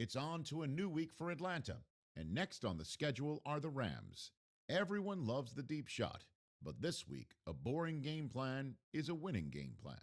It's on to a new week for Atlanta, and next on the schedule are the Rams. Everyone loves the deep shot, but this week, a boring game plan is a winning game plan.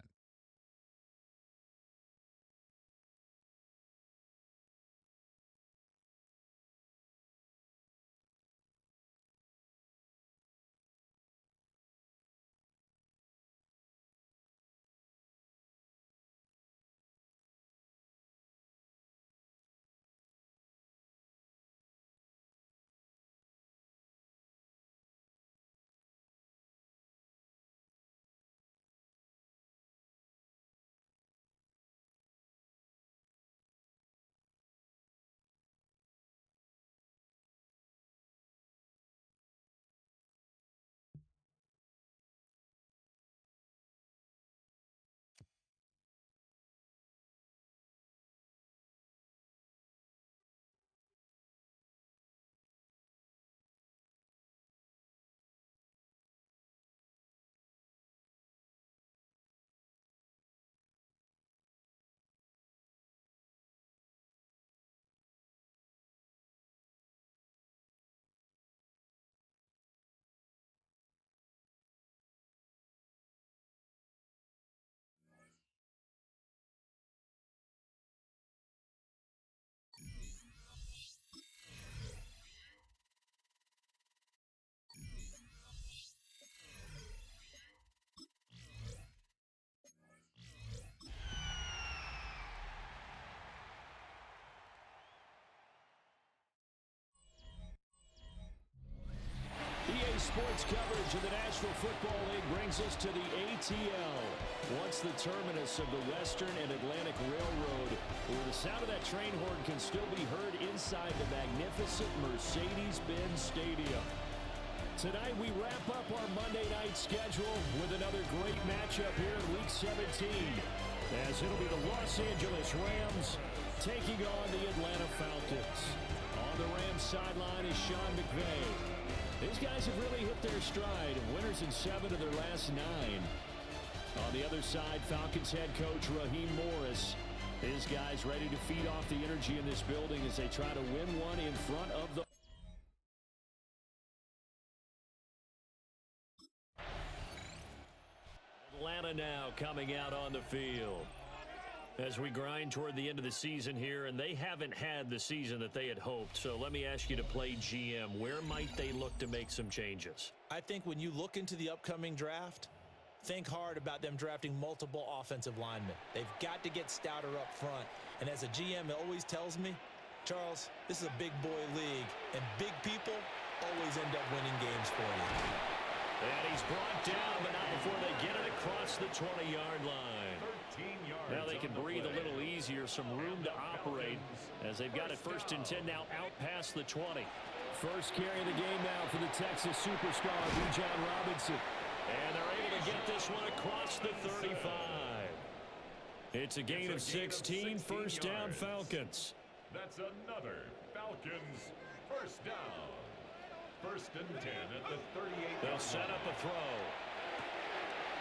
EA Sports coverage of the National Football League brings us to the ATL. Once the terminus of the Western and Atlantic Railroad, where the sound of that train horn can still be heard inside the magnificent Mercedes-Benz Stadium. Tonight we wrap up our Monday night schedule with another great matchup here in Week 17. As it'll be the Los Angeles Rams taking on the Atlanta Falcons. On the Rams sideline is Sean McVay. These guys have really hit their stride, winners in 7 of their last 9. On the other side, Falcons head coach Raheem Morris. His guys ready to feed off the energy in this building as they try to win one in front of the... Atlanta now coming out on the field. As we grind toward the end of the season here, and they haven't had the season that they had hoped. So let me ask you to play GM. Where might they look to make some changes? I think when you look into the upcoming draft, think hard about them drafting multiple offensive linemen. They've got to get stouter up front. And as a GM, it always tells me, Charles, this is a big boy league, and big people always end up winning games for you. And he's brought down, but not before they get it across the 20-yard line. 13 yards. Now they they can breathe a little easier, some room to operate as they've got it 1st and 10 now out past the 20. First carry of the game now for the Texas superstar, Bijan Robinson. And they're able to get this one across the 35. It's a gain of 16, first down Falcons. That's another Falcons first down. 1st and 10 at the 38. They'll set up a throw.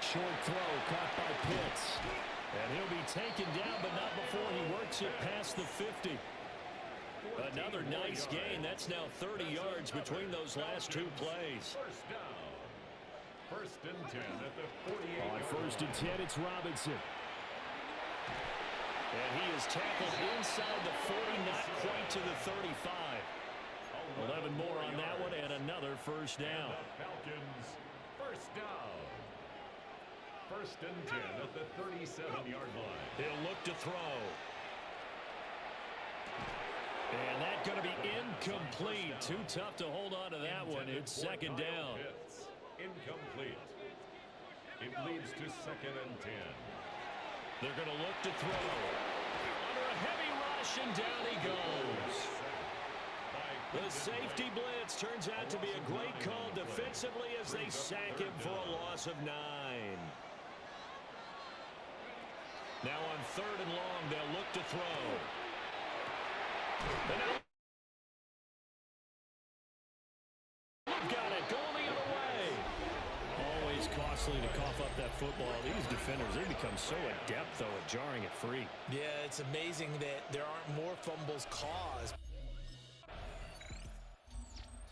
Short throw caught by Pitts. And he'll be taken down, but not before he works it past the 50. Another nice gain. That's now 30 yards between those last two plays. First down. 1st and 10 at the 48. On 1st and 10, it's Robinson. And he is tackled inside the 40, not quite to the 35. 11 more on that one, and another first down. Falcons first down. 1st and 10 at the 37-yard line. He'll look to throw. And that's going to be incomplete. Too tough to hold on to that one. It's 2nd down. Incomplete. It leads to 2nd and 10. They're going to look to throw. Under a heavy rush, and down he goes. The safety blitz turns out to be a great call defensively as they sack him for a loss of 9. Now on 3rd and long, they'll look to throw. Got it, going the other way. Always costly to cough up that football. These defenders, they become so adept, though, at jarring it free. Yeah, it's amazing that there aren't more fumbles caused.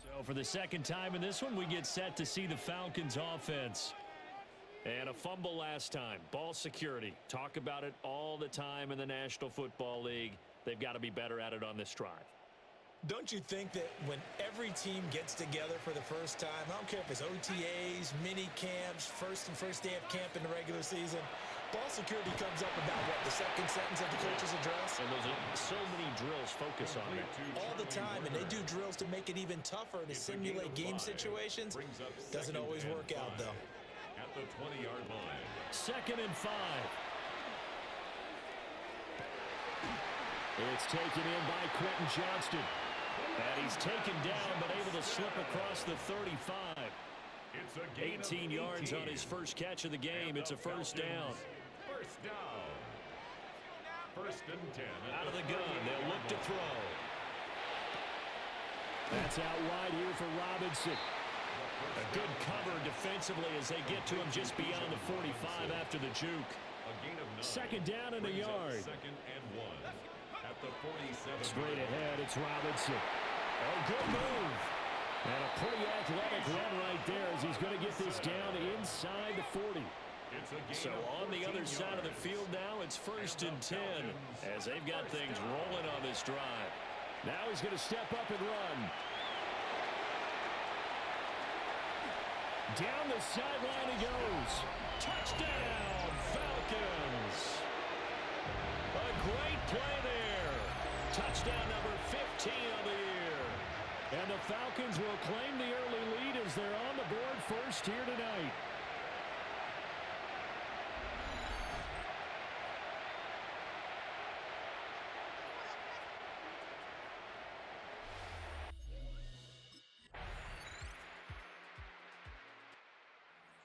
So for the 2nd time in this one, we get set to see the Falcons offense. And a fumble last time. Ball security. Talk about it all the time in the National Football League. They've got to be better at it on this drive. Don't you think that when every team gets together for the first time, I don't care if it's OTAs, mini camps, first day of camp in the regular season, ball security comes up about what, the 2nd sentence of the coach's address? And there's so many drills focus on that. All the time, and they do drills to make it even tougher to simulate game situations. Doesn't always work out, though. At the 20-yard line. 2nd and 5. It's taken in by Quentin Johnston. And he's taken down, but able to slip across the 35. 18 yards on his first catch of the game. It's a first down. First down. 1st and 10. Out of the gun, they'll look to throw. That's out wide here for Robinson. A good cover defensively as they get to him just beyond the 45 after the juke. 2nd down and a yard. 2nd and 1. At the 47. Straight ahead, it's Robinson. Oh, good move. And a pretty athletic run right there as he's going to get this down inside the 40. So on the other side of the field now, it's 1st and 10 as they've got things rolling on this drive. Now he's going to step up and run. Down the sideline he goes. Touchdown, Falcons. A great play there. Touchdown number 15 of the year. And the Falcons will claim the early lead as they're on the board first here tonight.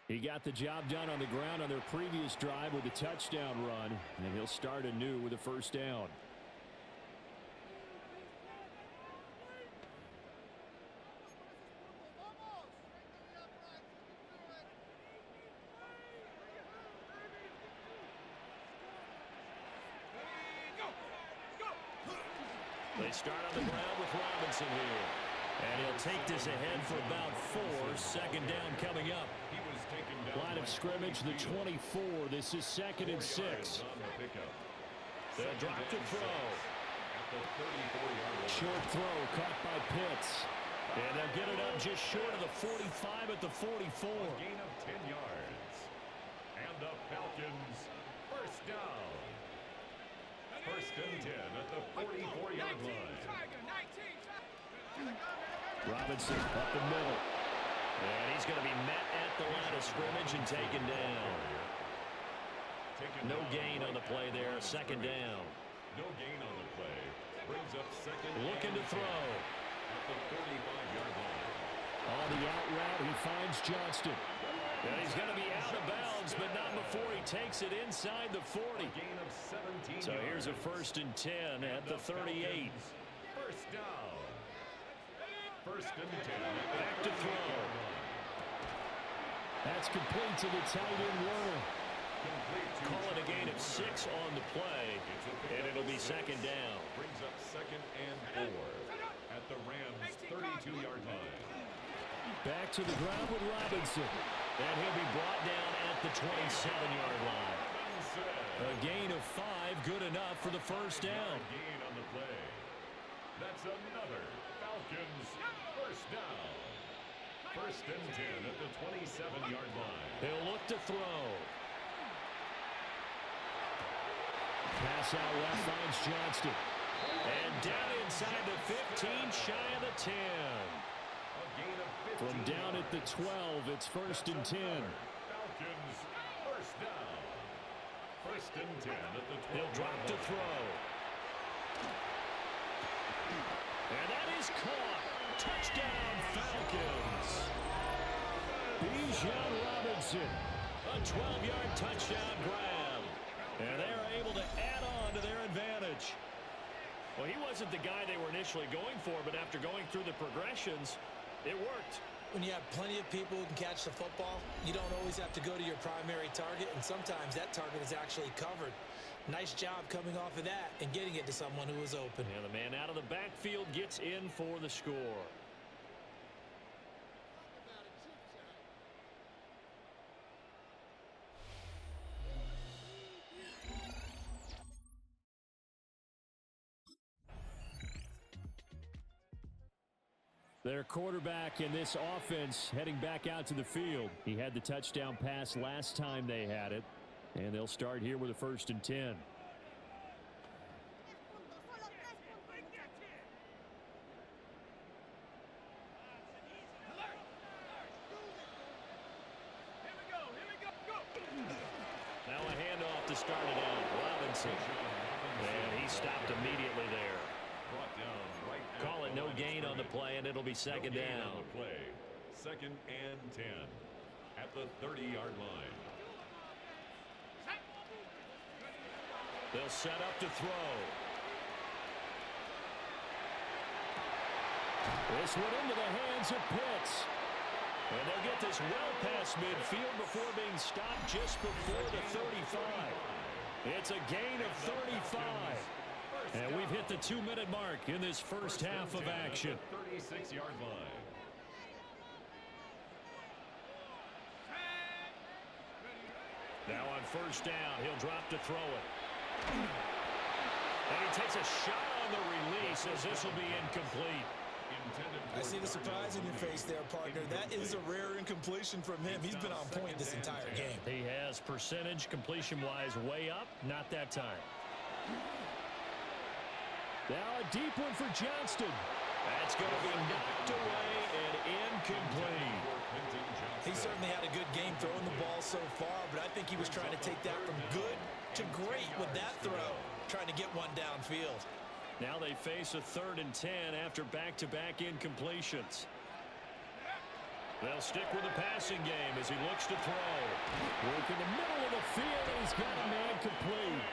He got the job done on the ground on their previous drive with a touchdown run, and he'll start anew with a first down. They start on the ground with Robinson here. And he'll take this ahead for about 4. 2nd down coming up. Line of scrimmage, the 24. This is 2nd and 6. They'll drop to throw. Short throw caught by Pitts. And they'll get it up just short of the 45 at the 44. Gain of 10 yards. And the Falcons first down. 1st and 10 at the 44-yard line. Robinson up the middle. And he's going to be met at the line of scrimmage and taken down. No gain on the play there. Second down. No gain on the play. Brings up second. Looking to throw. At the 45-yard line. On the out route, he finds Johnston. And he's going to be out of bounds, but not before he takes it inside the 40. Gain of 17 So here's a 1st and 10 at the 38. First down. 1st and 10. Back to throw. That's complete to the tight end Werner. Call it a gain of 6 on the play, and it'll be second down. Brings up 2nd and 4 at the Rams' 32-yard line. Back to the ground with Robinson. And he'll be brought down at the 27-yard line. A gain of 5, good enough for the first down. Gain on the play. That's another Falcons first down. 1st and 10 at the 27-yard line. He'll look to throw. Pass out left finds Johnston. And down inside the 15, shy of the 10. From down at the 12, it's 1st and 10. Falcons first down. 1st and 10 at the 12. He'll drop to throw. And that is caught. Touchdown, Falcons. Bijan Robinson. A 12-yard touchdown grab. And they're able to add on to their advantage. Well, he wasn't the guy they were initially going for, but after going through the progressions, it worked. When you have plenty of people who can catch the football, you don't always have to go to your primary target, and sometimes that target is actually covered. Nice job coming off of that and getting it to someone who was open. And the man out of the backfield gets in for the score. Their quarterback in this offense heading back out to the field. He had the touchdown pass last time they had it. And they'll start here with a 1st and 10. Now a handoff to start it out. Robinson. And he stopped immediately there. Brought down right at Call it no gain on the play, and it'll be second no gain down. on the play. 2nd and 10 at the 30-yard line. They'll set up to throw. This one into the hands of Pitts. And they'll get this well past midfield before being stopped just before the 35. It's a gain of 35. And we've hit the 2-minute mark in this first half of action. 36-yard line. Now on first down, he'll drop to throw it. And he takes a shot on the release as this will be incomplete. I see the surprise in your face there, partner. That is a rare incompletion from him. He's been on point this entire game. He has percentage completion-wise way up. Not that time. Now a deep one for Johnston. That's going to be knocked away and incomplete. He certainly had a good game throwing the ball so far, but I think he was trying to take that from good to great with that throw, trying to get one downfield. Now they face a 3rd and 10 after back-to-back incompletions. They'll stick with the passing game as he looks to throw. Work in the middle of the field, and he's got a man complete.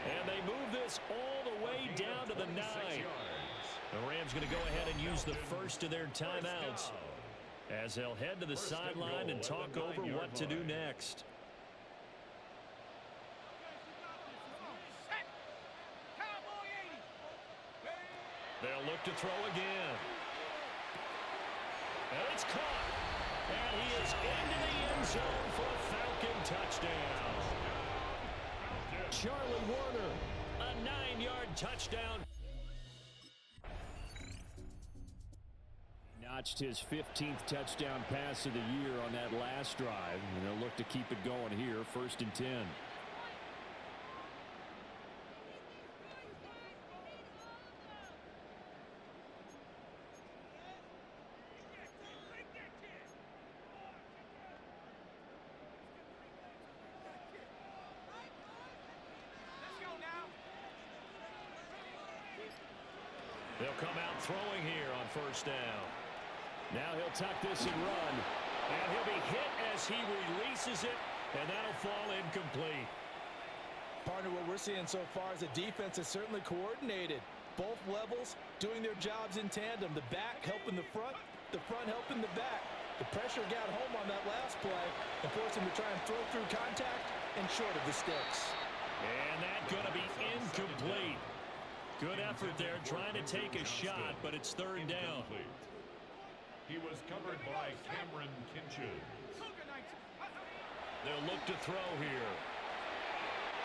And they move this all the way down to the 9. The Rams going to go ahead and use the first of their timeouts as they'll head to the sideline and talk over what to do next. They'll look to throw again. And it's caught. And he is into the end zone for a Falcon touchdown. Charlie Warner, a 9-yard touchdown. Notched his 15th touchdown pass of the year on that last drive. And they'll look to keep it going here, 1st and 10. They'll come out throwing here on first down. Now he'll tuck this and run. And he'll be hit as he releases it, and that'll fall incomplete. Partner, what we're seeing so far is the defense is certainly coordinated. Both levels doing their jobs in tandem. The back helping the front helping the back. The pressure got home on that last play and forced him to try and throw through contact and short of the sticks. And that's going to be incomplete. Good effort there trying to take a shot, but it's third down. He was covered by Cameron Kinches. They'll look to throw here.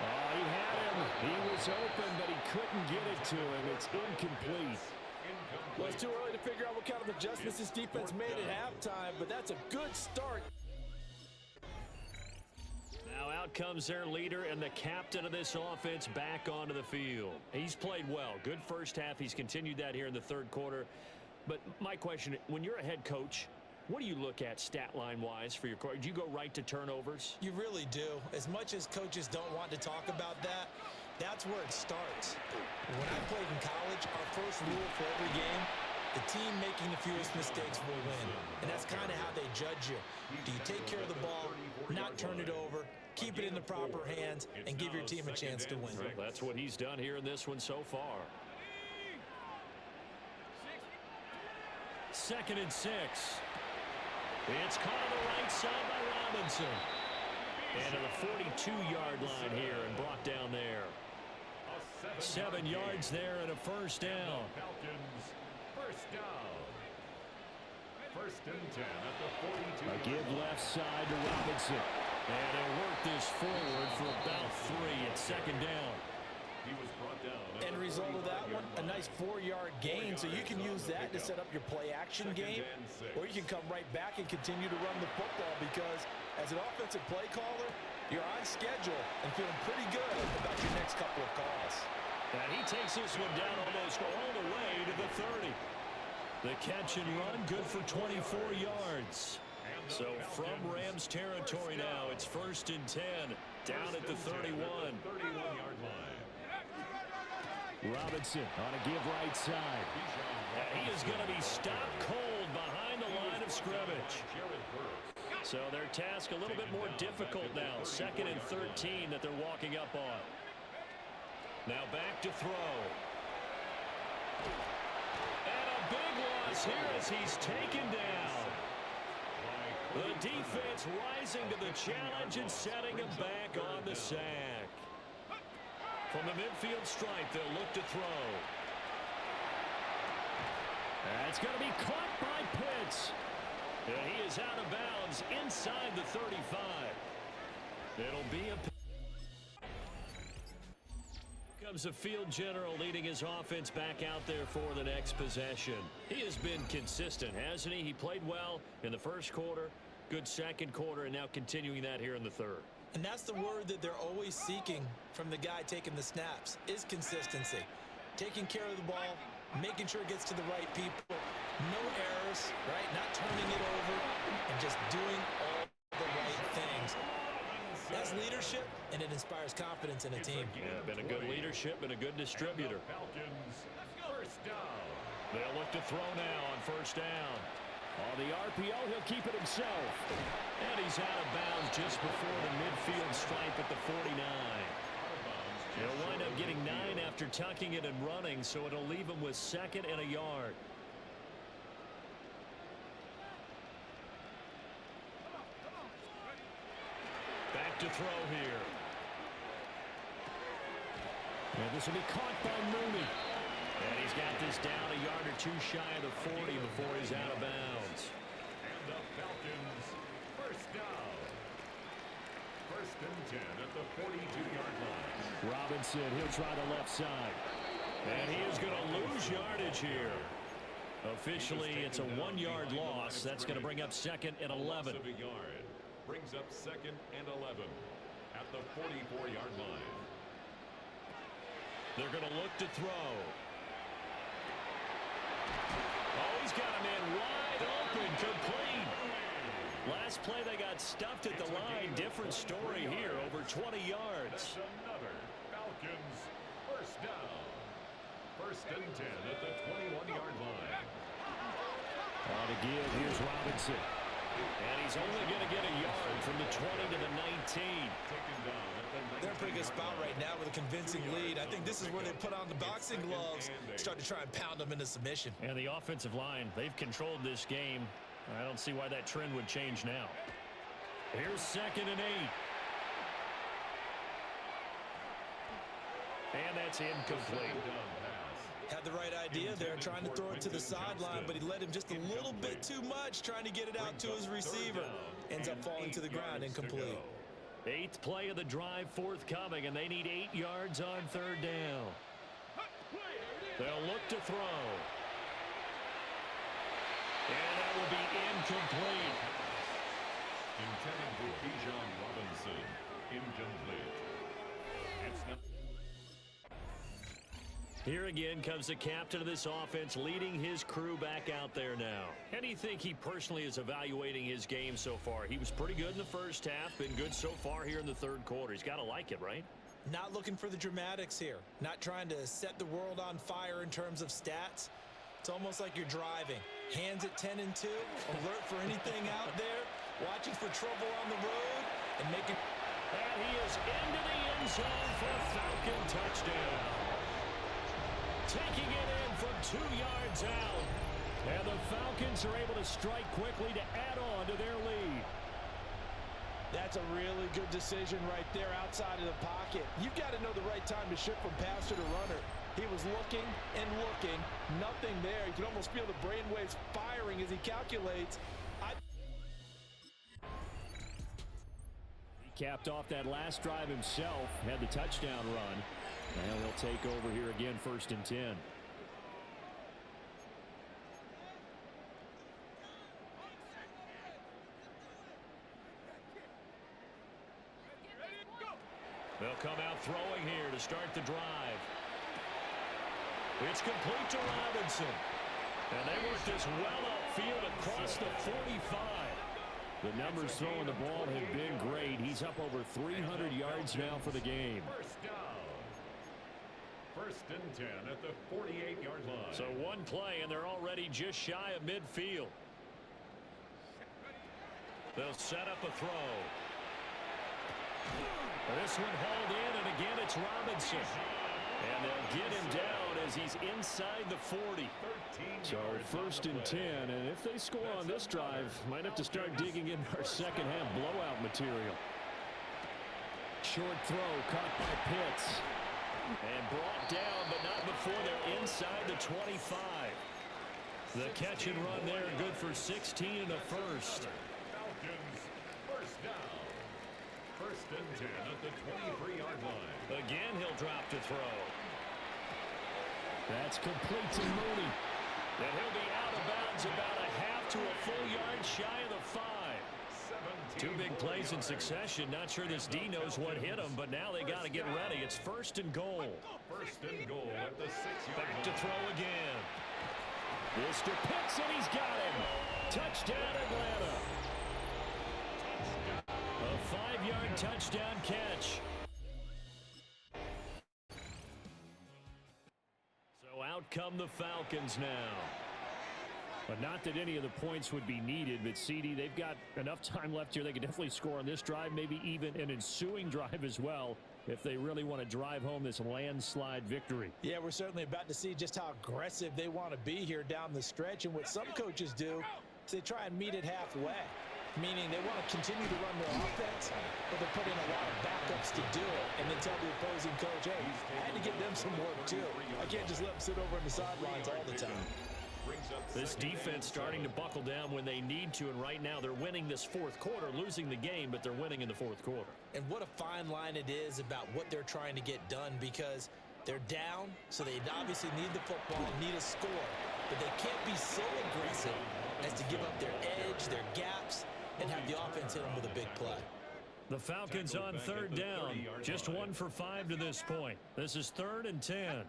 Oh, he had him. He was open, but he couldn't get it to him. It's incomplete. Well, it's too early to figure out what kind of adjustments this defense made at halftime, but that's a good start. Now out comes their leader and the captain of this offense back onto the field. He's played well. Good first half. He's continued that here in the third quarter. But my question, when you're a head coach, what do you look at stat line-wise for your coach? Do you go right to turnovers? You really do. As much as coaches don't want to talk about that, that's where it starts. When I played in college, our first rule for every game, the team making the fewest mistakes will win. And that's kind of how they judge you. Do you take care of the ball, not turn it over, keep it in the proper hands, and give your team a chance to win? Well, that's what he's done here in this one so far. 2nd and 6. It's caught on the right side by Robinson. And to the 42-yard line here and brought down there. 7 yards there and a first down. Falcons, first down. 1st and 10 at the 42. A give left side to Robinson. And he'll work this forward for about 3 at 2nd down. He was brought down. End result of that one, a nice 4-yard gain, so you can use that to set up your play-action game, or you can come right back and continue to run the football because as an offensive play caller, you're on schedule and feeling pretty good about your next couple of calls. And he takes this one down almost all the way to the 30. The catch and run, good for 24 yards. So from Rams territory now, it's 1st and 10, down at the 31. 31-yard line. Robinson on a give right side. And he is going to be stopped cold behind the line of scrimmage. So their task a little bit more difficult now. 2nd and 13 that they're walking up on. Now back to throw. And a big loss here as he's taken down. The defense rising to the challenge and setting him back on the sack. From the midfield stripe, they'll look to throw. That's going to be caught by Pitts. And he is out of bounds inside the 35. It'll be a... Comes a field general leading his offense back out there for the next possession. He has been consistent, hasn't he? He played well in the first quarter, good second quarter, and now continuing that here in the third. And that's the word that they're always seeking from the guy taking the snaps, is consistency. Taking care of the ball, making sure it gets to the right people, no errors, right? Not turning it over, and just doing all the right things. That's leadership, and it inspires confidence in a team. Yeah, been a good leadership and a good distributor. Falcons, first down. They'll look to throw now on first down. On the RPO, he'll keep it himself. And he's out of bounds just before the midfield stripe at the 49. He'll wind up getting 9 after tucking it and running, so it'll leave him with 2nd and a yard. Back to throw here. And this will be caught by Mooney. And he's got this down a yard or 2 shy of the 40 before he's out of bounds. And the Falcons, first down. 1st and 10 at the 42-yard line. Robinson, he'll try the left side. And he is going to lose yardage here. Officially, it's a 1-yard loss. That's going to bring up 2nd and 11. Loss of a yard. Brings up 2nd and 11 at the 44-yard line. They're going to look to throw. Oh, he's got him in wide open, complete. Last play, they got stuffed at the line. Different story here, over 20 yards. That's another Falcons first down. 1st First and 10 at the 21-yard line. On to give, here's Robinson. And he's only going to get a yard from the 20 to the 19. They're in a pretty good spot right now with a convincing lead. I think this is where they put on the boxing gloves, start to try and pound them into submission. And the offensive line, they've controlled this game. I don't see why that trend would change now. Here's 2nd and 8. And that's incomplete. Had the right idea there, trying to throw it to the sideline, but he led him just a little bit too much, trying to get it out to his receiver. Ends up falling to the ground, incomplete. 8th play of the drive forthcoming, and they need 8 yards on 3rd down. They'll look to throw. And that will be incomplete. Intended for Bijan Robinson. Incomplete. It's not. Here again comes the captain of this offense, leading his crew back out there now. How do you think he personally is evaluating his game so far? He was pretty good in the first half, been good so far here in the 3rd quarter. He's got to like it, right? Not looking for the dramatics here. Not trying to set the world on fire in terms of stats. It's almost like you're driving. Hands at 10 and 2, alert for anything out there, watching for trouble on the road, and making... And he is into the end zone for a Falcon touchdown. Taking it in from 2 yards out. And the Falcons are able to strike quickly to add on to their lead. That's a really good decision right there outside of the pocket. You've got to know the right time to shift from passer to runner. He was looking and looking. Nothing there. You can almost feel the brainwaves firing as he calculates. He capped off that last drive himself, had the touchdown run. And they'll take over here again, 1st and 10. They'll come out throwing here to start the drive. It's complete to Robinson. And they work this well upfield across the 45. The numbers throwing the ball have been great. He's up over 300 yards now for the game. First down. 1st and 10 at the 48-yard line. So one play, and they're already just shy of midfield. They'll set up a throw. This one hauled in, and again it's Robinson. And they'll get him down as he's inside the 40. So 1st and 10, and if they score on this drive, might have to start digging in our second half blowout material. Short throw caught by Pitts. And brought down, but not before they're inside the 25. The catch and run there, good for 16 and a first. Falcons, first down. 1st and 10 at the 23-yard line. Again, he'll drop to throw. That's complete to Mooney. And he'll be out of bounds about a half to a full yard shy of the 5. 2 big plays in succession. Not sure this D knows what hit him, but now they got to get ready. It's 1st and goal. 1st and goal at the 6-yard line. Back to throw again. Mr. Pitts, and he's got him. Touchdown, Atlanta. A 5-yard touchdown catch. So out come the Falcons now. But not that any of the points would be needed, but CD, they've got enough time left here. They can definitely score on this drive, maybe even an ensuing drive as well, if they really want to drive home this landslide victory. Yeah, we're certainly about to see just how aggressive they want to be here down the stretch. And what some coaches do is they try and meet it halfway, meaning they want to continue to run their offense, but they're putting a lot of backups to do it, and then tell the opposing coach, hey, I had to give them some work too. I can't just let them sit over on the sidelines all the time. This defense starting to buckle down when they need to, and right now they're winning this 4th quarter, losing the game, but they're winning in the 4th quarter. And what a fine line it is about what they're trying to get done, because they're down, so they obviously need the football, need a score, but they can't be so aggressive as to give up their edge, their gaps, and have the offense hit them with a big play. The Falcons on 3rd down, just 1 for 5 to this point. This is 3rd and 10.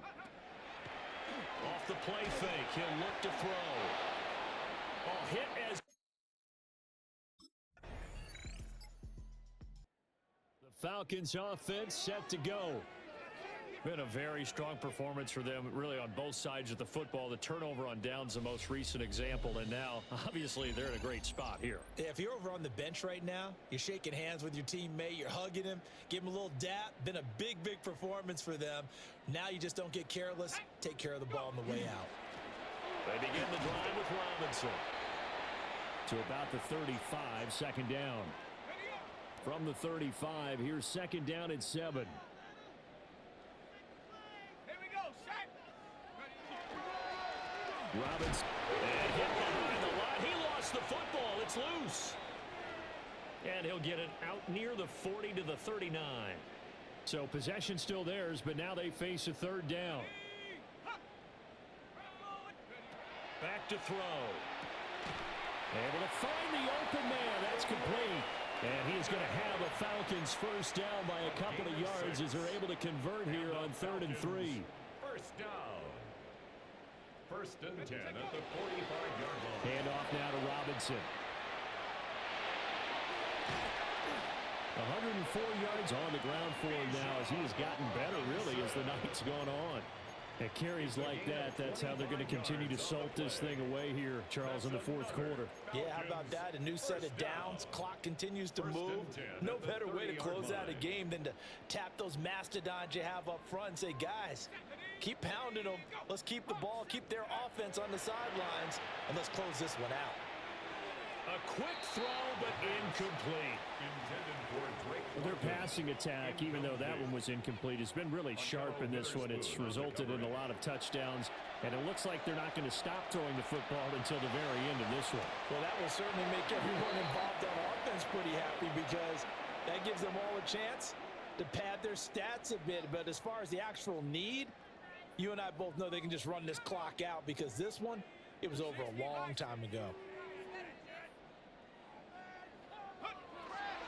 Off the play fake, he'll look to throw. Oh, hit as... The Falcons offense set to go. Been a very strong performance for them, really, on both sides of the football. The turnover on downs the most recent example, and now, obviously, they're in a great spot here. Yeah, if you're over on the bench right now, you're shaking hands with your teammate, you're hugging him, give him a little dap. Been a big, big performance for them. Now you just don't get careless. Take care of the ball on the way out. They begin the drive with Robinson. To about the 35, second down. From the 35, here's second down at 7. Robinson and hit behind the line. He lost the football. It's loose. And he'll get it out near the 40 to the 39. So possession still theirs, but now they face a third down. Back to throw. Able to find the open man. That's complete. And he's going to have a Falcons first down by a couple of yards as they're able to convert here on 3rd and 3. First down. First and 10 at the 45-yard line. Hand off now to Robinson. 104 yards on the ground for him now as he has gotten better, really, as the night's gone on. At carries like that, that's how they're going to continue to salt this thing away here, Charles, in the fourth quarter. Yeah, how about that? A new set of downs. Clock continues to move. No better way to close out a game than to tap those mastodons you have up front and say, guys, keep pounding them. Let's keep the ball, keep their offense on the sidelines, and let's close this one out. A quick throw, but incomplete. Their passing attack, even though that one was incomplete, has been really sharp in this one. It's resulted in a lot of touchdowns, and it looks like they're not going to stop throwing the football until the very end of this one. Well, that will certainly make everyone involved on offense pretty happy because that gives them all a chance to pad their stats a bit. But as far as the actual need, you and I both know they can just run this clock out because this one, it was over a long time ago.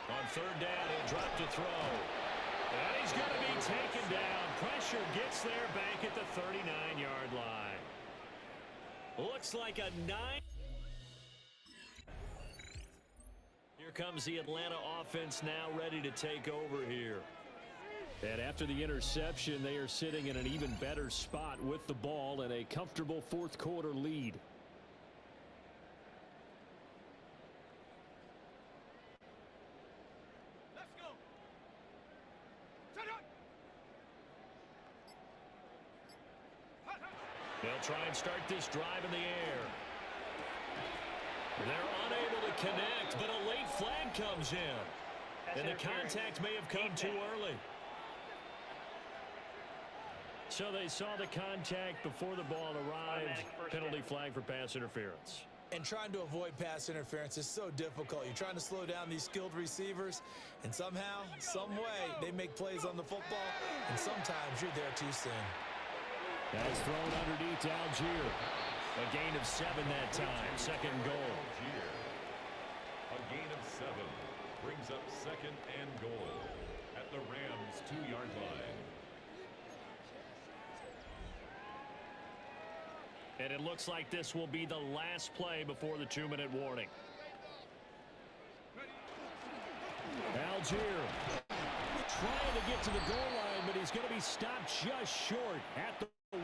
On third down, he'll drop to throw. And he's going to be taken down. Pressure gets there back at the 39-yard line. Looks like a 9. Here comes the Atlanta offense now ready to take over here. And after the interception, they are sitting in an even better spot with the ball and a comfortable fourth quarter lead. They'll try and start this drive in the air. They're unable to connect, but a late flag comes in. And the contact may have come too early. So they saw the contact before the ball arrived. Penalty flag for pass interference. And trying to avoid pass interference is so difficult. You're trying to slow down these skilled receivers, and somehow, some way, they make plays on the football, and sometimes you're there too soon. That's thrown underneath to Algier. A gain of 7 that time. Second goal. A gain of 7 brings up second and goal at the Rams' 2-yard line. And it looks like this will be the last play before the 2-minute warning. Algier trying to get to the goal line, but he's going to be stopped just short at the 1.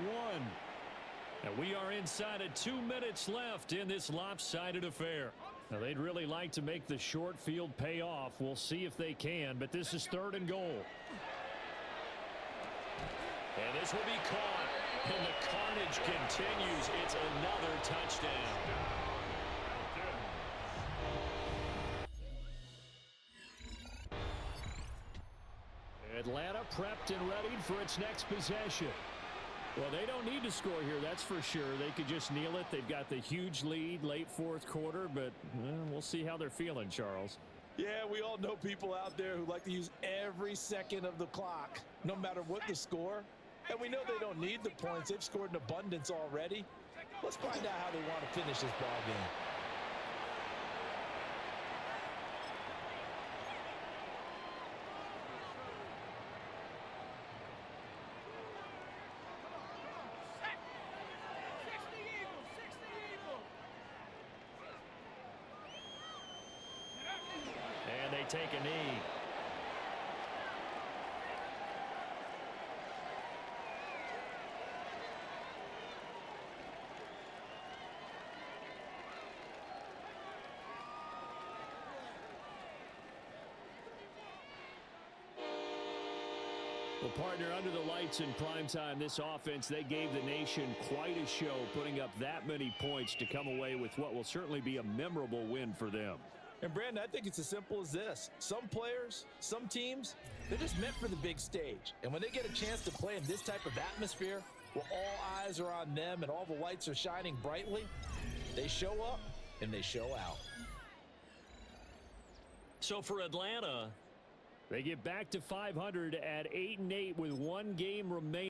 And we are inside of 2 minutes left in this lopsided affair. Now, they'd really like to make the short field pay off. We'll see if they can, but this is 3rd and goal. And this will be caught. And the carnage continues. It's another touchdown. Atlanta prepped and readied for its next possession. Well, they don't need to score here, that's for sure. They could just kneel it. They've got the huge lead late fourth quarter, but we'll see how they're feeling, Charles. Yeah, we all know people out there who like to use every second of the clock, no matter what the score. And we know they don't need the points. They've scored in abundance already. Let's find out how they want to finish this ball game. And they take a knee. Well, partner, under the lights in primetime, this offense, they gave the nation quite a show, putting up that many points to come away with what will certainly be a memorable win for them. And, Brandon, I think it's as simple as this. Some players, some teams, they're just meant for the big stage. And when they get a chance to play in this type of atmosphere, where all eyes are on them and all the lights are shining brightly, they show up and they show out. So for Atlanta, they get back to 500 at 8-8 with one game remaining.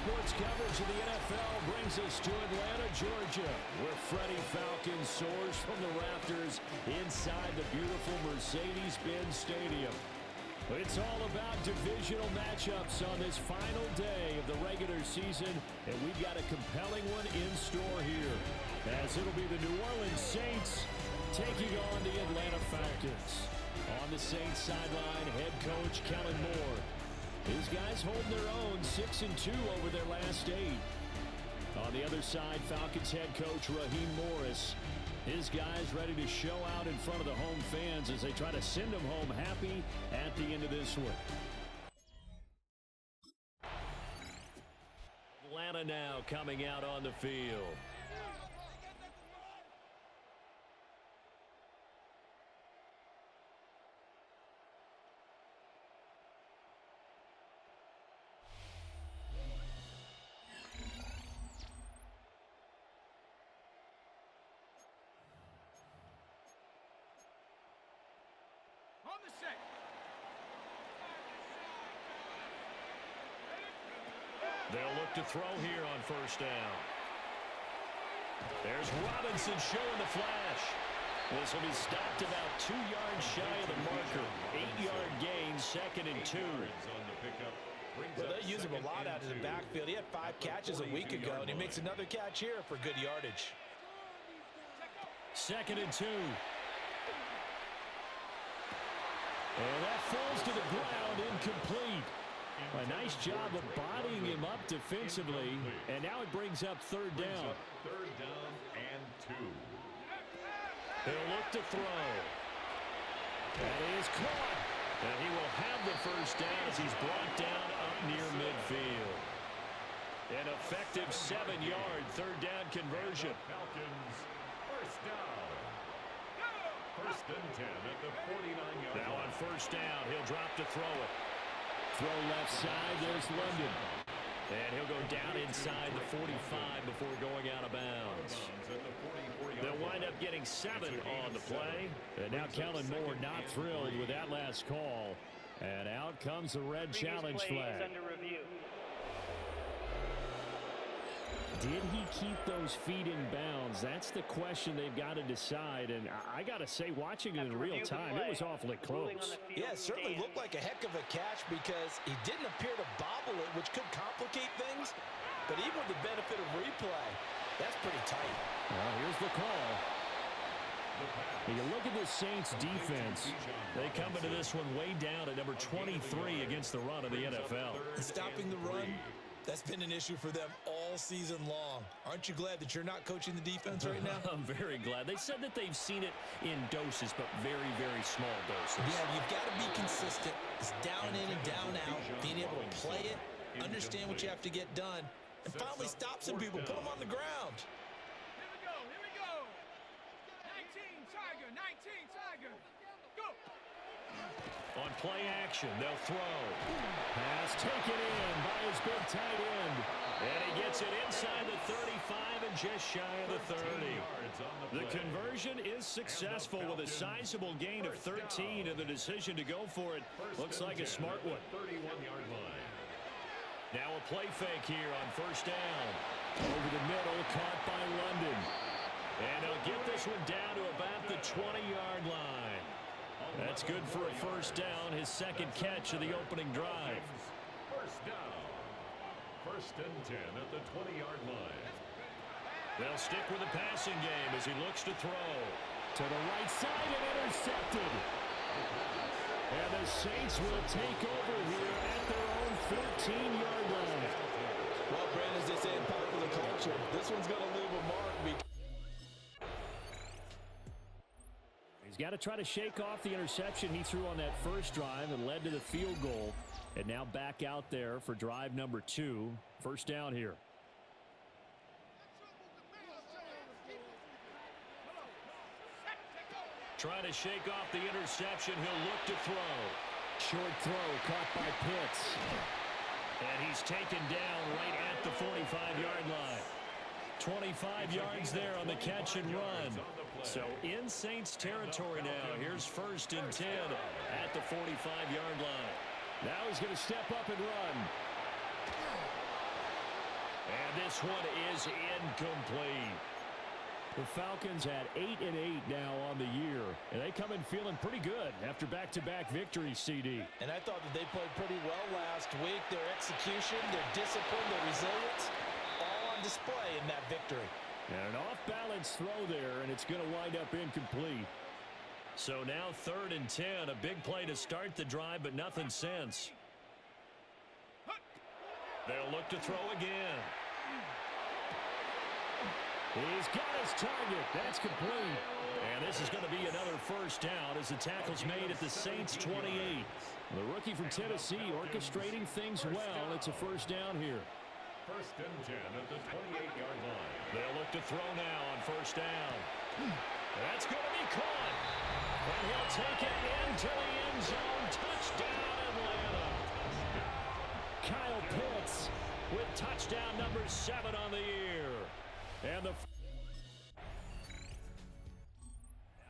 sports coverage of the NFL brings us to Atlanta, Georgia, where Freddie Falcon soars from the rafters inside the beautiful Mercedes-Benz Stadium. It's all about divisional matchups on this final day of the regular season, and we've got a compelling one in store here, as it'll be the New Orleans Saints taking on the Atlanta Falcons. On the Saints sideline, head coach Kellen Moore. His guys hold their own 6-2 over their last 8. On the other side, Falcons head coach Raheem Morris. His guys ready to show out in front of the home fans as they try to send them home happy at the end of this one. Atlanta now coming out on the field. They'll look to throw here on first down. There's Robinson showing the flash. This will be stopped about 2 yards shy of the marker. 8-yard gain, 2nd and 2. Well, they use him a lot out of the backfield. He had 5 catches a week ago, and he makes another catch here for good yardage. 2nd and 2. And that falls to the ground, incomplete. A nice job of bodying him up defensively, and now it brings up 3rd down. 3rd down and 2. He'll look to throw. That is caught. And he will have the first down as he's brought down up near midfield. An effective 7-yard 3rd down conversion. Falcons, first down. 1st and 10 at the 49-yard line. Now on first down, he'll drop to throw it. Throw left side, there's London. And he'll go down inside the 45 before going out of bounds. They'll wind up getting 7 on the play. And now Kellen Moore not thrilled with that last call. And out comes the red challenge flag. Did he keep those feet in bounds? That's the question they've got to decide. And I got to say, watching it in real time, it was awfully close. Yeah, it certainly looked like a heck of a catch because he didn't appear to bobble it, which could complicate things. But even with the benefit of replay, that's pretty tight. Well, here's the call. You look at the Saints defense. They come into this one way down at number 23 against the run of the NFL. Stopping the run, that's been an issue for them all season long. Aren't you glad that you're not coaching the defense right now? I'm very glad. They said that they've seen it in doses, but very, very small doses. Yeah, you've got to be consistent. It's down in and down out. Being able to play it, understand what you have to get done, and finally stop some people, put them on the ground. Here we go. 19 Tiger, go. On play action, they'll throw. Pass taken in by his big tight end. And he gets it inside the 35 and just shy of the 30. The conversion is successful with a sizable gain of 13, and the decision to go for it looks like a smart one. 31-yard line. Now a play fake here on first down. Over the middle, caught by London. And he'll get this one down to about the 20-yard line. That's good for a first down, his 2nd catch of the opening drive. First down. 1st and 10 at the 20-yard line. They'll stick with the passing game as he looks to throw. To the right side and intercepted. And the Saints will take over here at their own 14-yard line. Well, Brandon, as they say in popular culture, this one's going to leave a mark. He's got to try to shake off the interception he threw on that first drive and led to the field goal. And now back out there for drive number 2. First down here. Trying to shake off the interception. He'll look to throw. Short throw caught by Pitts. And he's taken down right at the 45-yard line. 25 yards there on the catch and run. So in Saints territory now. Here's 1st and 10 at the 45-yard line. Now he's going to step up and run. And this one is incomplete. The Falcons at 8-8 now on the year, and they come in feeling pretty good after back-to-back victories, CD. And I thought that they played pretty well last week. Their execution, their discipline, their resilience, all on display in that victory. And an off-balance throw there, and it's going to wind up incomplete. So now 3rd and 10, a big play to start the drive, but nothing since. They'll look to throw again. He's got his target. That's complete. And this is going to be another first down as the tackle's made at the Saints' 28. The rookie from Tennessee orchestrating things well. It's a first down here. 1st and 10 at the 28-yard line. They'll look to throw now on first down. That's going to be caught. And he'll take it into the end zone. Touchdown, Atlanta. Kyle Pitts with touchdown number 7 on the year. And the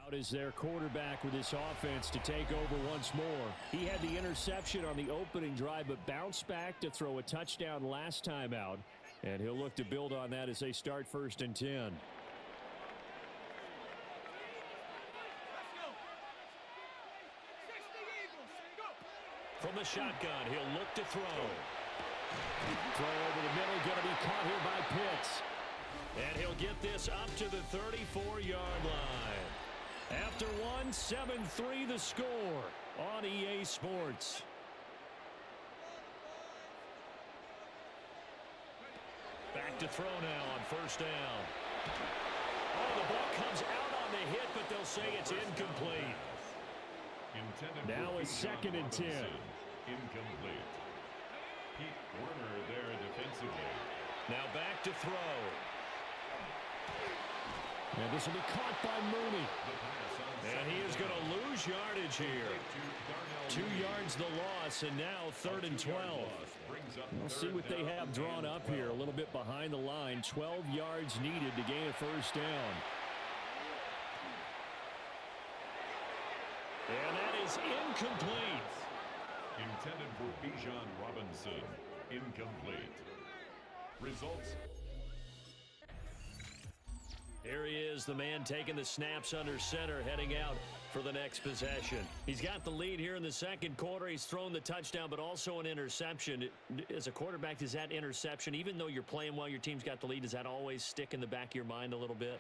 out is their quarterback with this offense to take over once more. He had the interception on the opening drive, but bounced back to throw a touchdown last time out. And he'll look to build on that as they start 1st and 10. Let's go. 60 Eagles. Go. From the shotgun, he'll look to throw. Throw over the middle, going to be caught here by Pitts. And he'll get this up to the 34-yard line. After one, 7-3 the score on EA Sports. Back to throw now on first down. Oh, the ball comes out on the hit, but they'll say it's incomplete. Now it's 2nd and 10. Incomplete. Pete Werner there defensively. Now back to throw. And this will be caught by Mooney. And he is going to lose yardage here. 2 yards the loss, and now 3rd and 12. We'll see what they have drawn up here. A little bit behind the line. 12 yards needed to gain a first down. And that is incomplete. Intended for Bijan Robinson. Incomplete. Results. Here he is, the man taking the snaps under center, heading out for the next possession. He's got the lead here in the 2nd quarter. He's thrown the touchdown, but also an interception. As a quarterback, does that interception, even though you're playing well, your team's got the lead, does that always stick in the back of your mind a little bit?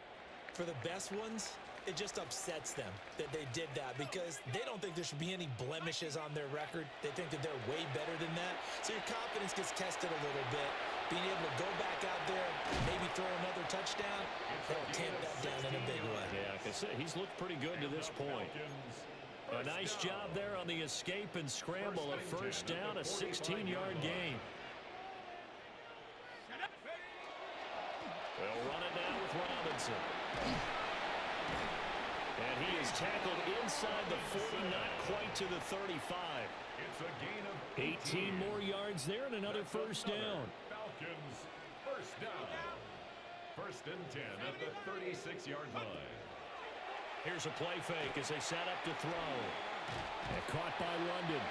For the best ones, it just upsets them that they did that because they don't think there should be any blemishes on their record. They think that they're way better than that. So your confidence gets tested a little bit. Being able to go back out there, maybe throw another touchdown, they'll tamp that down in a big way. Yeah, like I said, he's looked pretty good to this point. A nice job there on the escape and scramble. A first down, a 16-yard gain. They'll run it now with Robinson. And he is tackled inside the 40, not quite to the 35. It's a gain of 18 more yards there and another first down. Falcons first down. 1st and 10 at the 36-yard line. Here's a play fake as they set up to throw. And caught by London.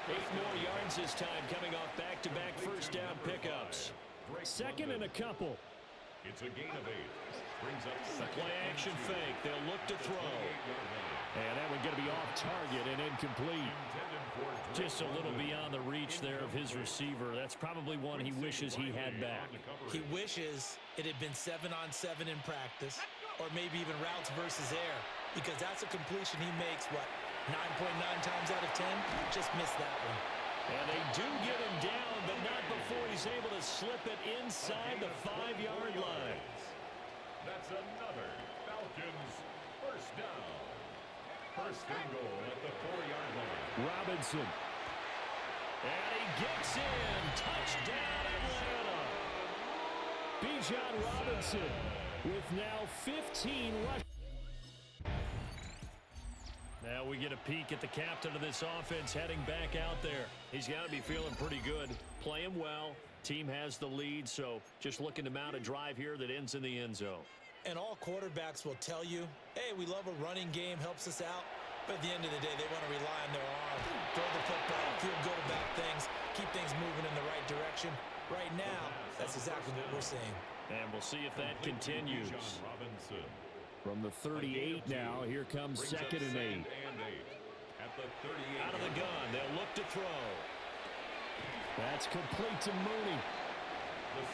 8 more yards this time, coming off back-to-back first down pickups. 2nd and a couple. It's a gain of 8. Brings up Play action fake. They'll look to throw. And that one going to be off target and incomplete. Just a little beyond the reach there of his receiver. That's probably one he wishes he had back. He wishes it had been 7-on-7 in practice, or maybe even routes versus air, because that's a completion he makes, what, 9.9 times out of 10? Just missed that one. And they do get him down, but not before he's able to slip it inside the 5-yard line. That's another Falcons first down. 1st and goal at the 4-yard line. Robinson. And he gets in. Touchdown, Atlanta. Bijan Robinson with now 15 rush. Now we get a peek at the captain of this offense heading back out there. He's got to be feeling pretty good. Playing well. Team has the lead, so just looking to mount a drive here that ends in the end zone. And all quarterbacks will tell you, hey, we love a running game, helps us out. But at the end of the day, they want to rely on their arm, throw the football, feel good about things, keep things moving in the right direction. action. Right now, that's exactly what we're seeing. And we'll see if that continues. From the 38 now, here comes 2nd and 8. Out of the gun, they'll look to throw. That's complete to Mooney.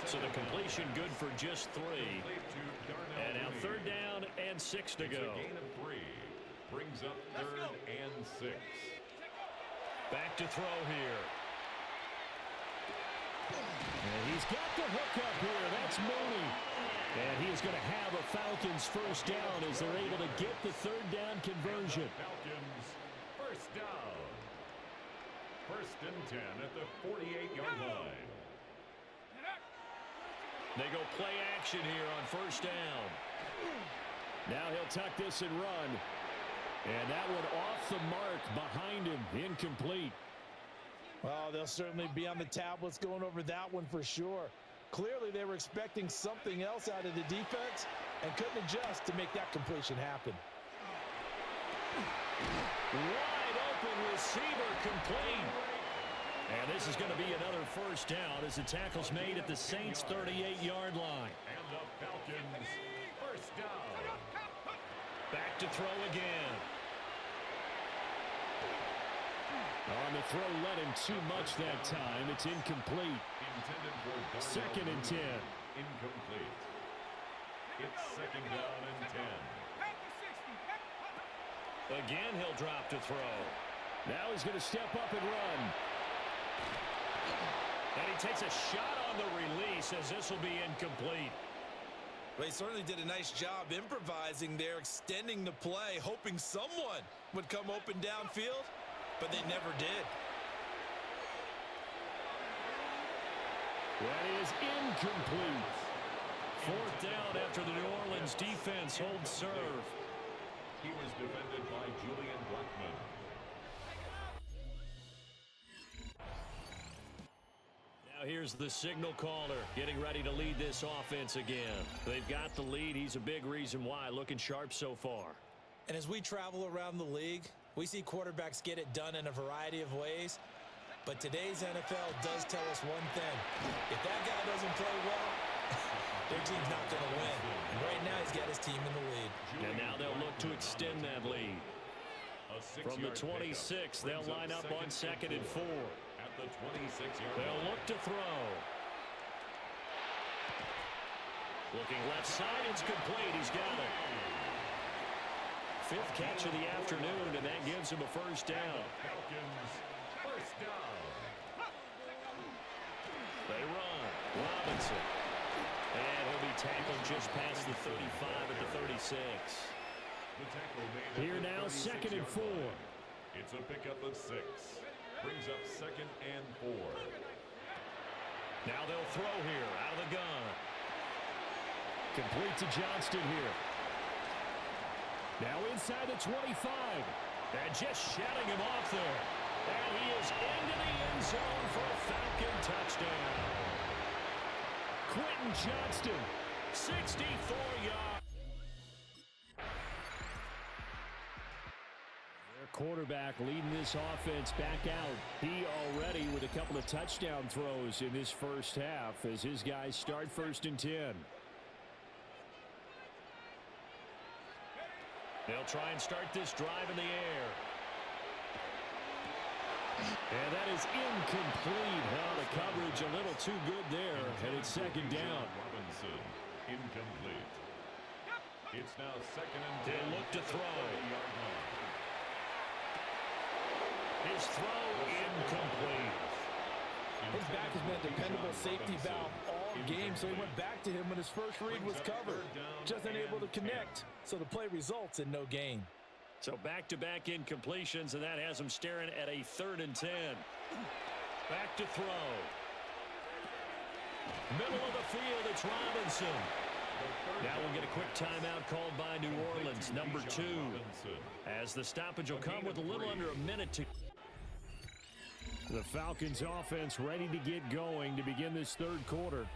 So the completion good for just 3. And now 3rd down and 6 to go. Gain of 3 brings up 3rd and 6. Back to throw here. And he's got the hook up here. That's Mooney. And he is going to have a Falcons first down as they're able to get the 3rd down conversion. Falcons first down. 1st and 10 at the 48-yard line. They go play action here on 1st down. Now he'll tuck this and run. And that one off the mark behind him. Incomplete. Well, they'll certainly be on the tablets going over that one for sure. Clearly, they were expecting something else out of the defense and couldn't adjust to make that completion happen. Wide open receiver complete. And this is going to be another first down as the tackle's made at the Saints' 38-yard line. And the Falcons first down. Back to throw again. On the throw, led him too much that time. It's incomplete. Intended for 2nd and 10. Incomplete. It's 2nd down and 10. Again, he'll drop to throw. Now he's going to step up and run. And he takes a shot on the release as this will be incomplete. They certainly did a nice job improvising there, extending the play, hoping someone would come open downfield, but they never did. That is incomplete. 4th down after the New Orleans defense holds serve. He was defended by Julian Blackman. Now here's the signal caller getting ready to lead this offense again. They've got the lead. He's a big reason why. Looking sharp so far. And as we travel around the league, we see quarterbacks get it done in a variety of ways. But today's NFL does tell us one thing. If that guy doesn't play well, their team's not going to win. And right now, he's got his team in the lead. And now they'll look to extend that lead. From the 26, they'll line up on 2nd and 4. At the 26-yard They'll look to throw. Looking left side, it's complete. He's got it. 5th catch of the afternoon, and that gives him a first down. Falcons first down. They run. Robinson. And he'll be tackled just past the 35 at the 36. The tackle made Here at the now, 2nd and 4. It's a pickup of 6. Brings up 2nd and 4. Now they'll throw here out of the gun. Complete to Johnston here. Now inside the 25. And just shutting him off there. And he is into the end zone for a Falcon touchdown. Quentin Johnston, 64 yards. Their quarterback leading this offense back out. He already with a couple of touchdown throws in this first half as his guys start 1st and 10. They'll try and start this drive in the air. And that is incomplete. Well, the coverage a little too good there, and it's 2nd down. Robinson, incomplete. It's now 2nd and 10. They'll look to throw. His throw incomplete. His back has been a dependable safety valve all game, so he went back to him when his first read was covered. Just unable to connect, so the play results in no gain. So back-to-back incompletions, and that has him staring at a 3rd and 10. Back to throw. Middle of the field, it's Robinson. Now we'll get a quick timeout called by New Orleans, number 2. As the stoppage will come with a little under a minute to... The Falcons offense ready to get going to begin this 3rd quarter.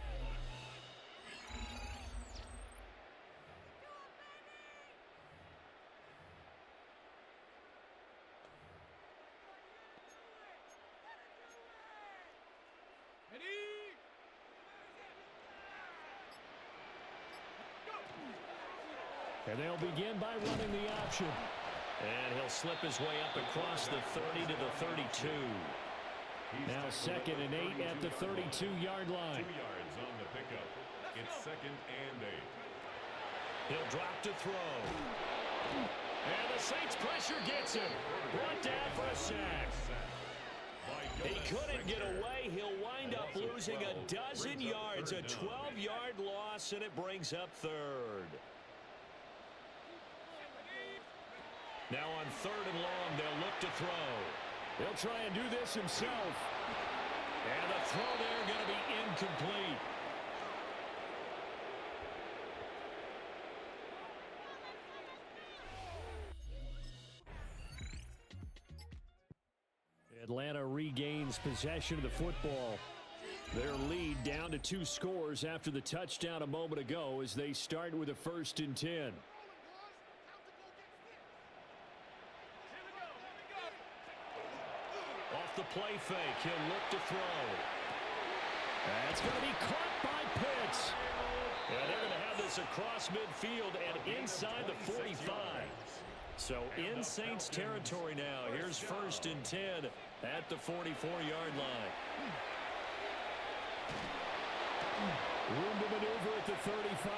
Ready? And they'll begin by running the option. And he'll slip his way up across the 30 to the 32. Now 2nd and 8 at the 32-yard line. 2 yards on the pickup. It's 2nd and 8. He'll drop to throw. And the Saints pressure gets him. Brought down for a sack. He couldn't get away. He'll wind up losing a dozen yards, a 12-yard loss, and it brings up 3rd. Now on 3rd and long, they'll look to throw. He'll try and do this himself. And the throw there going to be incomplete. Atlanta regains possession of the football. Their lead down to 2 scores after the touchdown a moment ago as they start with a 1st and 10. Off the play fake, he'll look to throw. That's going to be caught by Pitts. And they're going to have this across midfield and inside the 45. So in Saints territory now. Here's 1st and 10 at the 44-yard line. Room to maneuver at the 35.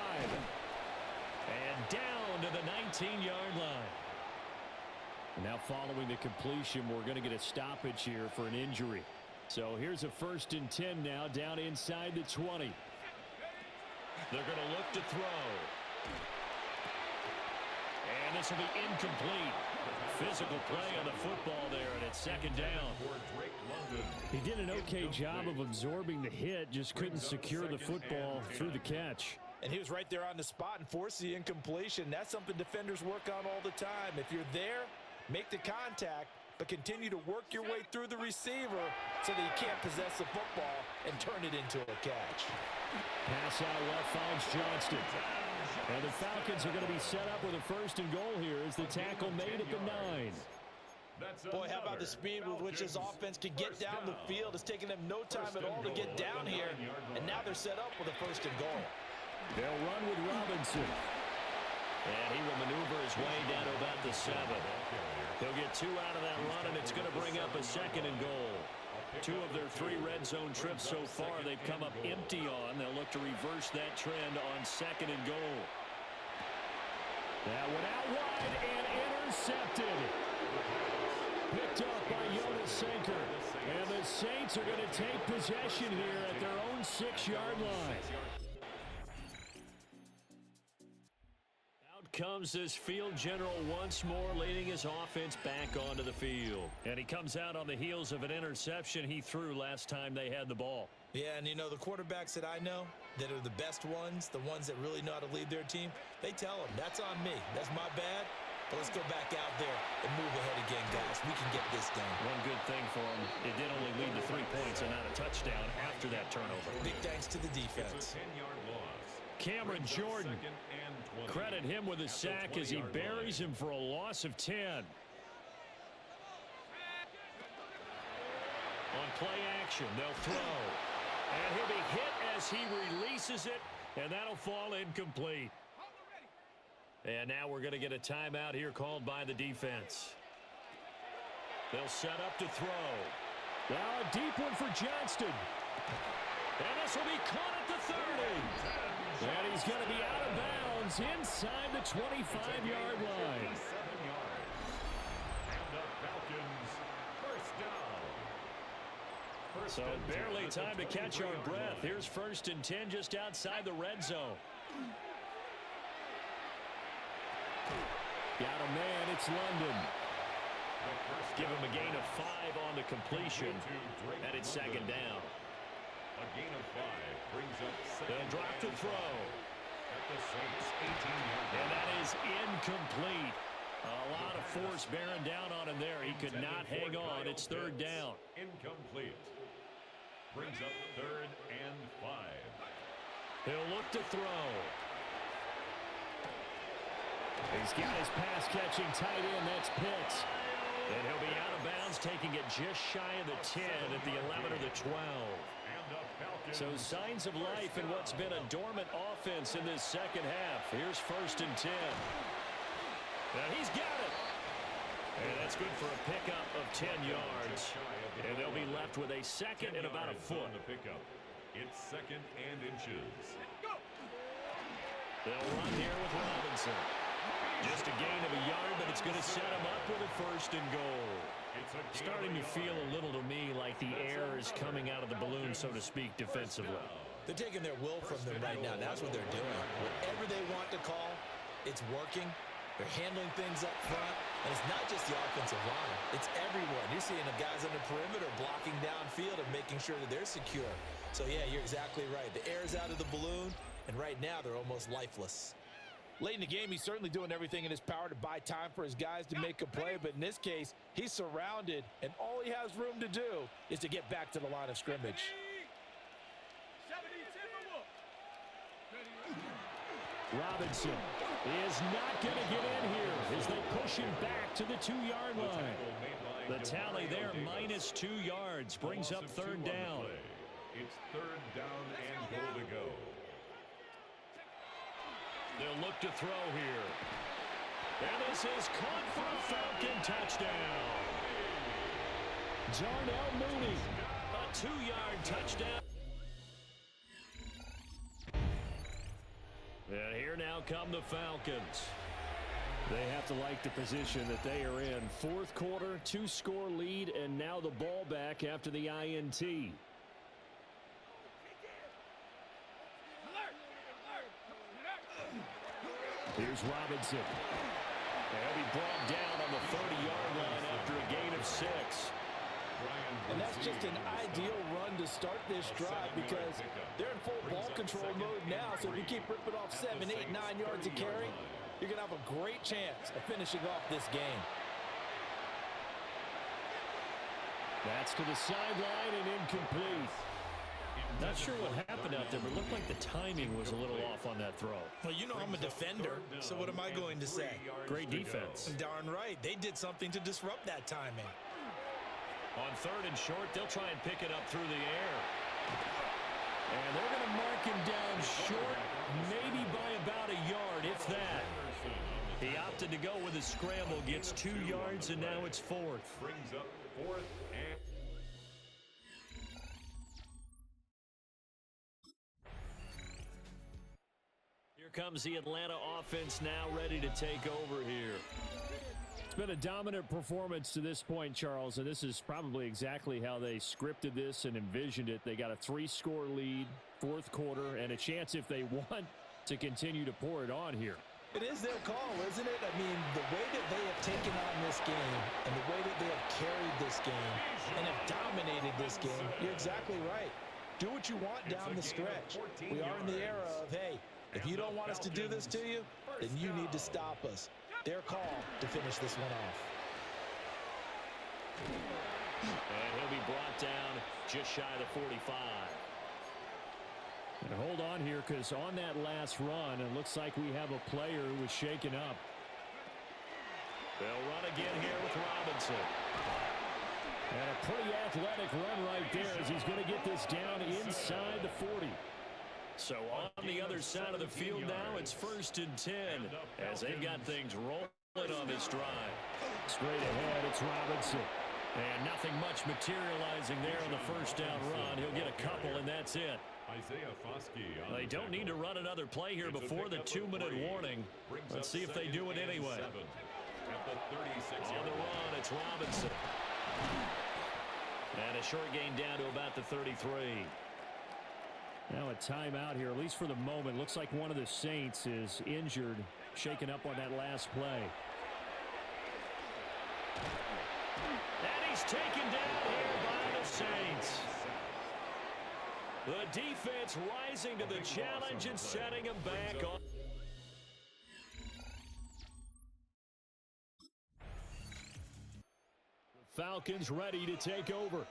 And down to the 19-yard line. Now following the completion, we're going to get a stoppage here for an injury. So here's a 1st and 10 now down inside the 20. They're going to look to throw. And this will be incomplete. Physical play on the football there, and it's 2nd down. He did an okay job of absorbing the hit, just couldn't secure the football through the catch. And he was right there on the spot and forced the incompletion. That's something defenders work on all the time. If you're there, make the contact, but continue to work your way through the receiver so that you can't possess the football and turn it into a catch. Pass out left finds Johnston. And the Falcons are going to be set up with a 1st and goal here as the tackle made at the 9. Boy, how about the speed with which this offense can get down the field? It's taking them no time at all to get down here, and now they're set up with a 1st and goal. They'll run with Robinson. And he will maneuver his way down to about the 7. He'll get 2 out of that run, and it's going to bring up a 2nd and goal. 2 of their 3 red zone trips so far they've come up empty on. They'll look to reverse that trend on 2nd and goal. That went out wide and intercepted. Picked up by Jonas Sanker. And the Saints are going to take possession here at their own 6-yard line. Comes this field general once more, leading his offense back onto the field. And he comes out on the heels of an interception he threw last time they had the ball. Yeah, and you know, the quarterbacks that I know that are the best ones, the ones that really know how to lead their team, they tell them, that's on me. That's my bad. But let's go back out there and move ahead again, guys. We can get this done. One good thing for him, it did only lead to 3 points and not a touchdown after that turnover. Big thanks to the defense. Cameron Jordan, credit him with a sack as he buries him for a loss of 10. On play action, they'll throw. And he'll be hit as he releases it, and that'll fall incomplete. And now we're going to get a timeout here called by the defense. They'll set up to throw. Now a deep one for Johnston. And this will be caught at the 30. And he's going to be out of bounds inside the 25-yard line. So barely time to catch our breath. Here's 1st and 10 just outside the red zone. Got a man, it's London. Give him a gain of 5 on the completion. And it's 2nd down. A gain of 5 brings up 2nd. They'll drop to throw. At the Saints 18-yard line. And that is incomplete. A lot of force bearing down on him there. He could not hang on. It's 3rd down. Incomplete. Brings up 3rd and 5. He'll look to throw. He's got his pass-catching tight end. That's Pitts. And he'll be out of bounds, taking it just shy of the 10 at the 11 or the 12. And the Falcons So signs of life in what's been a dormant offense in this second half. Here's 1st and 10. And he's got it. And that's good for a pickup of 10 yards. And they'll be left with a second and about a foot. It's 2nd and inches. They'll run here with Robinson. Just a gain of a yard, but it's going to set him up with a 1st and goal. Starting to feel a little to me like the air is coming out of the balloon, so to speak, defensively. They're taking their will from them right now. That's what they're doing. Whatever they want to call, it's working. They're handling things up front. And it's not just the offensive line. It's everyone. You're seeing the guys on the perimeter blocking downfield and making sure that they're secure. So, yeah, you're exactly right. The air's out of the balloon, and right now they're almost lifeless. Late in the game, he's certainly doing everything in his power to buy time for his guys to make a play. But in this case, he's surrounded, and all he has room to do is to get back to the line of scrimmage. Robinson is not going to get in here as they push him back to the 2-yard line. The tally there, -2 yards, brings up 3rd down. It's 3rd down and goal to go. They'll look to throw here. And this is caught for a Falcon touchdown. Darnell Mooney, a 2-yard touchdown. And here now come the Falcons. They have to like the position that they are in. 4th quarter, 2-score lead, and now the ball back after the INT. Here's Robinson. And he'll be brought down on the 30-yard line after a gain of 6. And that's just an ideal run to start this drive because they're in full ball control mode now. So if you keep ripping off 7, 8, 9 yards of carry, you're going to have a great chance of finishing off this game. That's to the sideline and incomplete. Not sure what happened out there, but it looked like the timing was a little off on that throw. Well, you know I'm a defender, so what am I going to say? Great defense. Darn right. They did something to disrupt that timing. On 3rd and short, they'll try and pick it up through the air. And they're going to mark him down short, maybe by about a yard, if that. He opted to go with a scramble, gets 2 yards, and now it's 4th. Brings up 4th and... Here comes the Atlanta offense now ready to take over here. It's been a dominant performance to this point, Charles, and this is probably exactly how they scripted this and envisioned it. They got a 3-score lead, 4th quarter, and a chance if they want to continue to pour it on here. It is their call, isn't it? I mean, the way that they have taken on this game and the way that they have carried this game and have dominated this game, you're exactly right. Do what you want down the stretch. We are in the era of, hey, if you don't want us to do this to you, then you need to stop us. Their call to finish this one off. And he'll be brought down just shy of the 45. And hold on here, because on that last run, it looks like we have a player who was shaken up. They'll run again here with Robinson. And a pretty athletic run right there as he's going to get this down inside the 40. So on the other side of the field now, it's 1st and 10 as they've got things rolling on this drive. Straight ahead, it's Robinson. And nothing much materializing there on the 1st down run. He'll get a couple, and that's it. They don't need to run another play here before the 2-minute warning. Let's see if they do it anyway. On the run, it's Robinson. And a short gain down to about the 33. Now a timeout here, at least for the moment. Looks like one of the Saints is injured, shaken up on that last play. And he's taken down here by the Saints. The defense rising to the challenge and setting him back on. The Falcons ready to take over.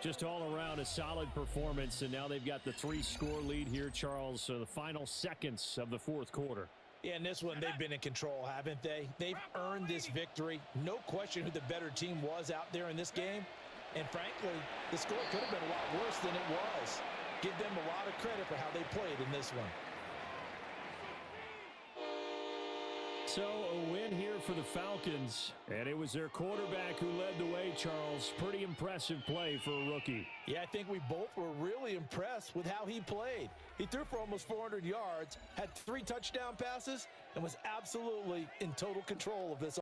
Just all around a solid performance, and now they've got the 3-score lead here, Charles. So the final seconds of the 4th quarter. Yeah, in this one, they've been in control, haven't they? They've earned this victory. No question who the better team was out there in this game. And frankly, the score could have been a lot worse than it was. credit for how they played in this one. So a win here for the Falcons, and it was their quarterback who led the way, Charles. Pretty impressive play for a rookie. Yeah, I think we both were really impressed with how he played. He threw for almost 400 yards, had 3 touchdown passes, and was absolutely in total control of this